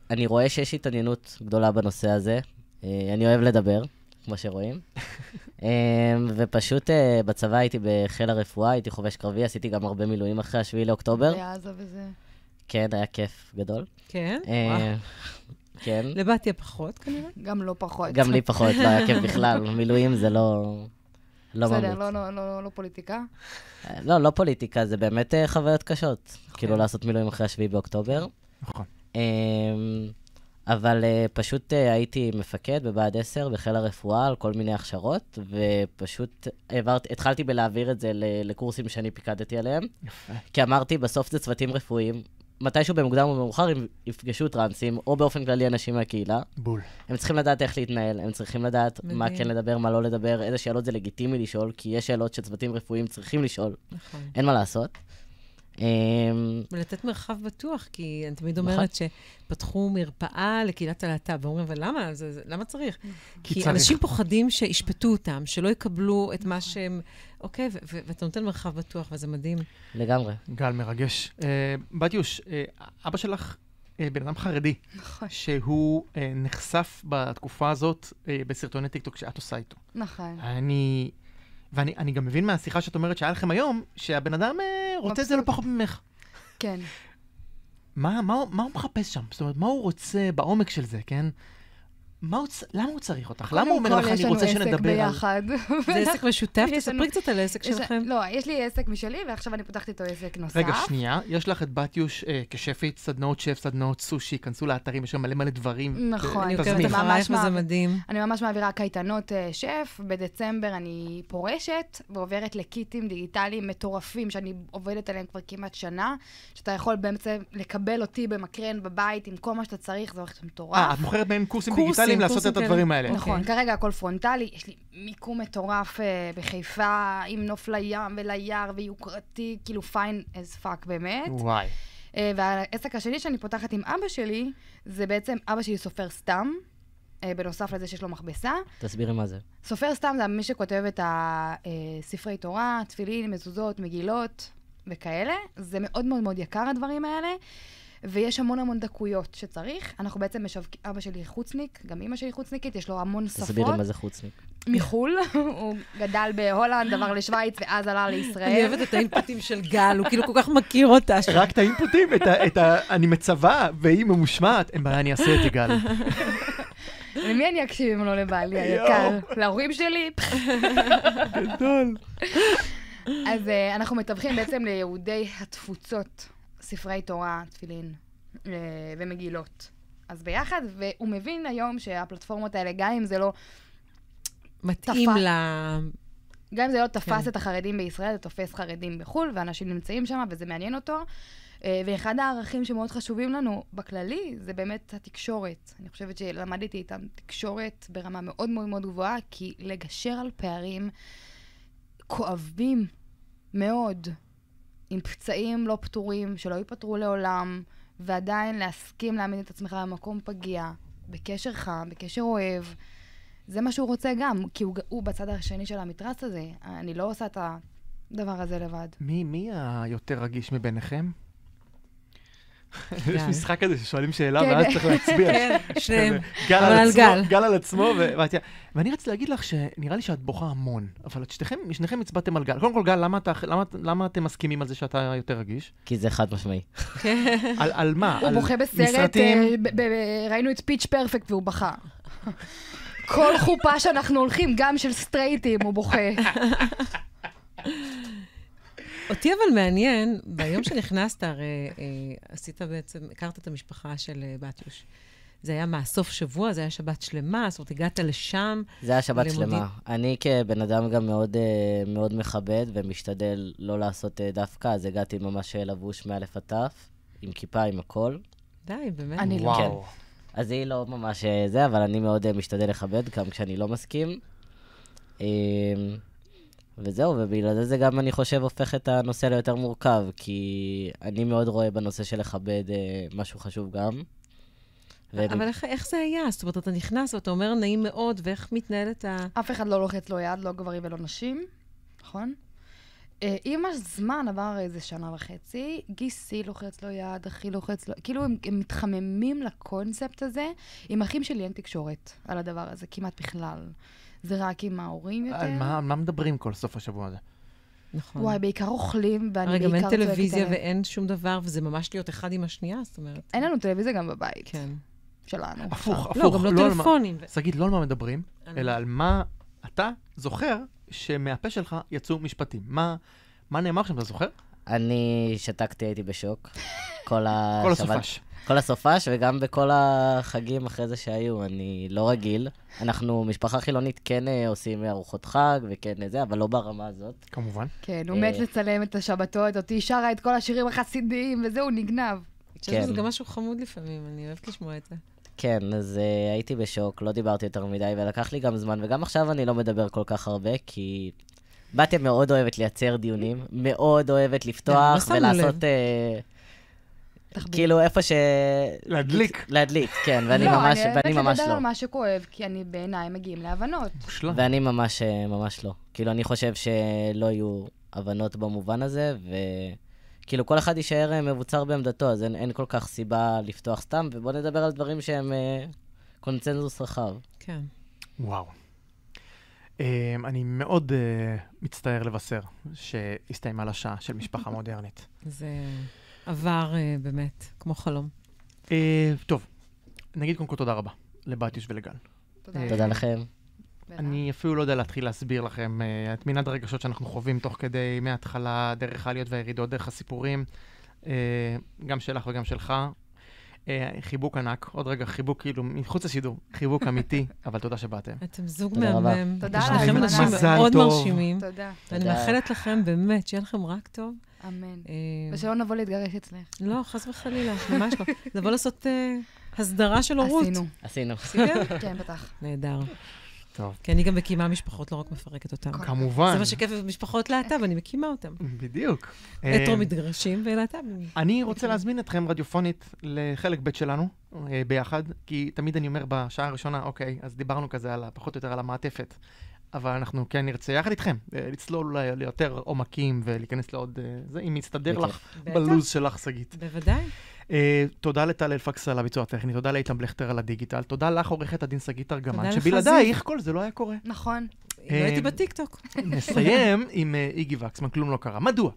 אני רואה שיש התעניינות גדולה בנושא הזה. אני אוהב לדבר, כמו שרואים. ופשוט בצבא הייתי בחיל הרפואה, הייתי חובש קרבי, עשיתי גם הרבה מילואים אחרי 7 לאוקטובר. בעזה וזה. כן, היה כיף גדול. כן? כן. לבתיה פחות, כנראה? גם לא פחות. גם לי פחות, לא היה כיף בכלל. מילואים זה לא ממליץ. בסדר, לא פוליטיקה. לא פוליטיקה, זה באמת חוויות קשות. כאילו לעשות מילואים אחרי 7 באוקטובר. נכון. אבל פשוט הייתי מפקד בבה"ד 10 בחיל הרפואה על כל מיני הכשרות, ופשוט התחלתי בלהעביר את זה לקורסים שאני פיקדתי עליהם. יפה. כי אמרתי, בסוף זה צוותים רפואיים, מתישהו במוקדם או במאוחר הם יפגשו טרנסים, או באופן כללי אנשים מהקהילה. בול. הם צריכים לדעת איך להתנהל, הם צריכים לדעת מה כן לדבר, מה לא לדבר, איזה שאלות זה לגיטימי לשאול, כי יש שאלות שצוותים רפואיים צריכים לשאול. נכון. אין מה לעשות. ולתת מרחב בטוח, כי אני תמיד אומרת שפתחו מרפאה לקהילת הלהט"ב, ואומרים, אבל למה? למה צריך? כי אנשים פוחדים שישפטו אותם, שלא יקבלו את מה שהם... אוקיי, ואתה נותן מרחב בטוח, וזה מדהים. לגמרי. גל, מרגש. בתיוש, אבא שלך בן אדם חרדי, שהוא נחשף בתקופה הזאת בסרטוני טיקטוק שאת עושה איתו. נכון. ואני גם מבין מהשיחה שאת אומרת שהיה לכם היום, שהבן אדם רוצה את זה לא פחות ממך. כן. מה הוא מחפש שם? זאת אומרת, מה הוא רוצה בעומק של זה, כן? למה הוא צריך אותך? למה הוא אומר לך, אני רוצה שנדבר על... זה עסק משותף? תספרי קצת על העסק שלכם. לא, יש לי עסק משלי, ועכשיו אני פותחת איתו עסק נוסף. רגע, שנייה, יש לך את בתיוש כשפית, סדנאות שף, סדנאות סושי, כנסו לאתרים, יש שם מלא דברים. נכון. אני עוקבת אחרייך וזה מדהים. אני ממש מעבירה קייטנות שף, בדצמבר אני פורשת, ועוברת לקיטים דיגיטליים מטורפים, שאני עובדת עליהם כבר כמעט שנה, שאתה יכול בעצם לקבל אותי במקרן בבית עם כל מה שאתה צריך, זה הולך מטורף. את מוכרת בין קורסים דיגיטליים לעשות את הדברים האלה. נכון, כרגע הכל פרונטלי, יש לי מיקום מטורף בחיפה, עם נוף לים וליער ויוקרתי, כאילו פיין as fuck באמת. וואי. והעסק השני שאני פותחת עם אבא שלי, זה בעצם אבא שלי סופר סתם, בנוסף לזה שיש לו מכבסה. תסבירי מה זה. סופר סתם זה מי שכותב את הספרי תורה, תפילין, מזוזות, מגילות וכאלה. זה מאוד מאוד מאוד יקר הדברים האלה. ויש המון דקויות שצריך. אנחנו בעצם משווקים, אבא שלי חוצניק, גם אמא שלי חוצניקית, יש לו המון שפות. תסבירי מה זה חוצניק. מחול, הוא גדל בהולנד, עבר לשוויץ, ואז עלה לישראל. אני אוהבת את האינפוטים של גל, הוא כאילו כל כך מכיר אותה. רק את האינפוטים, אני מצווה, והיא ממושמעת, אין בעיה, אני אעשה את זה, גל. למי אני אקשיב אם לא לבעלי היקר? להורים שלי? גדול. אז אנחנו מתווכים בעצם ליהודי התפוצות. ספרי תורה, תפילין ומגילות. אז ביחד, והוא מבין היום שהפלטפורמות האלה, גם אם זה לא... מתאים גם אם זה לא תפס את החרדים בישראל, זה תופס חרדים בחול, ואנשים נמצאים שם, וזה מעניין אותו. ואחד הערכים שמאוד חשובים לנו בכללי, זה באמת התקשורת. אני חושבת שלמדתי איתם תקשורת ברמה מאוד מאוד מאוד גבוהה, כי לגשר על פערים כואבים מאוד, עם פצעים לא פתורים, שלא ייפטרו לעולם, ועדיין להסכים להעמיד את עצמך במקום פגיע, בקשר חם, בקשר אוהב. זה מה שהוא רוצה גם, כי הוא בצד השני של המתרס הזה. אני לא עושה את הדבר הזה לבד. מי היותר רגיש מביניכם? יש משחק כזה ששואלים שאלה, ואז צריך להצביע. כן, שניהם. אבל על גל. גל על עצמו, ואני רציתי להגיד לך שנראה לי שאת בוכה המון, אבל שניכם הצבעתם על גל. קודם כל, גל, למה אתם מסכימים על זה שאתה יותר רגיש? כי זה חד משמעי. על מה? הוא בוכה בסרט, ראינו את פיץ' פרפקט והוא בכה. כל חופה שאנחנו הולכים, גם של סטרייטים, הוא בוכה. אותי אבל מעניין, ביום שנכנסת, הרי עשית בעצם, הכרת את המשפחה של בתיוש. זה היה מהסוף שבוע, זה היה שבת שלמה, זאת אומרת, הגעת לשם. זה היה שבת שלמה. אני כבן אדם גם מאוד, מאוד מכבד ומשתדל לא לעשות דווקא, אז הגעתי ממש לבוש מאלף עד תף, עם כיפה, עם הכל. די, באמת. אני לא. וואו. אז היא לא ממש זה, אבל אני מאוד משתדל לכבד, גם כשאני לא מסכים. וזהו, ובגלל זה גם אני חושב הופך את הנושא ליותר מורכב, כי אני מאוד רואה בנושא של לכבד משהו חשוב גם. אבל איך זה היה? זאת אומרת, אתה נכנס ואתה אומר נעים מאוד, ואיך מתנהלת אף אחד לא לוחץ לו יד, לא גברים ולא נשים, נכון? עם הזמן עבר איזה שנה וחצי, גיסי לוחץ לו יד, אחי לוחץ לו, כאילו הם מתחממים לקונספט הזה. עם אחים שלי אין תקשורת על הדבר הזה, כמעט בכלל. זה רק עם ההורים יותר. על מה מדברים כל סוף השבוע הזה? נכון. וואי, בעיקר אוכלים, ואני בעיקר גם אין צועקת עליהם. טלוויזיה ואין שום דבר, וזה ממש להיות אחד עם השנייה, זאת אומרת. אין לנו טלוויזיה גם בבית. כן. שלנו. הפוך. לא, גם לא טלפונים. שגית, לא על מה מדברים, אלא על מה אתה זוכר שמהפה שלך יצאו משפטים. מה נאמר שם, אתה זוכר? אני שתקתי, הייתי בשוק. כל הסופש. כל הסופש, וגם בכל החגים אחרי זה שהיו. אני לא רגיל. אנחנו, משפחה חילונית, כן עושים ארוחות חג, וכן זה, אבל לא ברמה הזאת. כמובן. כן, הוא מת לצלם את השבתות, אותי שרה את כל השירים החסידיים, וזהו, נגנב. כן. זה גם משהו חמוד לפעמים, אני אוהבת לשמוע את זה. כן, אז הייתי בשוק, לא דיברתי יותר מדי, ולקח לי גם זמן, וגם עכשיו אני לא מדבר כל כך הרבה, כי בתיה מאוד אוהבת לייצר דיונים, מאוד אוהבת לפתוח ולעשות... כאילו איפה ש... להדליק, כן, ואני ממש לא. אני אוהבת לדבר על מה שכואב, כי אני בעיניי מגיעים להבנות. ואני ממש לא. כאילו, אני חושב שלא יהיו הבנות במובן הזה, וכאילו כל אחד יישאר מבוצר בעמדתו, אז אין כל כך סיבה לפתוח סתם, ובוא נדבר על דברים שהם קונצנזוס רחב. כן. וואו. אני מאוד מצטער לבשר שהסתיימה לשעה של משפחה מודרנית. זה עבר באמת, כמו חלום. טוב, נגיד קודם כל תודה רבה לבתיוש ולגל. תודה לכם. אני אפילו לא יודע להתחיל להסביר לכם את מנעד הרגשות שאנחנו חווים תוך כדי, מההתחלה, דרך העליות והירידות, דרך הסיפורים, גם שלך וגם שלך. חיבוק ענק, עוד רגע חיבוק כאילו מחוץ לשידור, חיבוק אמיתי, אבל תודה שבאתם. אתם זוג מהמם. תודה לכם. יש לכם אנשים מאוד מרשימים. תודה. ואני מאחלת לכם באמת, שיהיה לכם רק טוב. אמן. ושלא נבוא להתגרש אצלך. לא, חס וחלילה, ממש לא. נבוא לעשות הסדרה של הורות. עשינו. כן, בטח. נהדר. טוב. כי אני גם מקימה משפחות, לא רק מפרקת אותם. כמובן. זה מה שכיף במשפחות להט"ב, אני מקימה אותם. בדיוק. הטרו מתגרשים ולהט"ב. אני רוצה להזמין אתכם רדיופונית לחלק ב' שלנו ביחד, כי תמיד אני אומר בשעה הראשונה, אוקיי, אז דיברנו כזה פחות או יותר על המעטפת, אבל אנחנו כן נרצה יחד איתכם, לצלול אולי ליותר עומקים ולהיכנס לעוד, זה אם יסתדר לך בלוז שלך, שגית. בוודאי. תודה לטל אלפקס על הביצוע הטכני, תודה לאיתן בלכטר על הדיגיטל, תודה לך עורכת הדין שגית ארגמן, שבלעדייך כל זה לא היה קורה. נכון. לא הייתי בטיקטוק. נסיים עם איגי וקסמן, כלום לא קרה. מדוע?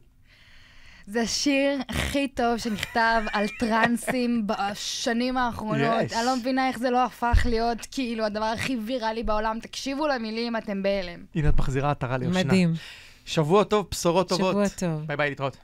זה השיר הכי טוב שנכתב על טרנסים בשנים האחרונות. אני לא מבינה איך זה לא הפך להיות כאילו הדבר הכי ויראלי בעולם. תקשיבו למילים, אתם בהלם. הנה את מחזירה עטרה ליושנה. מדהים. שבוע טוב, בשורות טובות. שבוע טוב. ביי ביי, להתראות.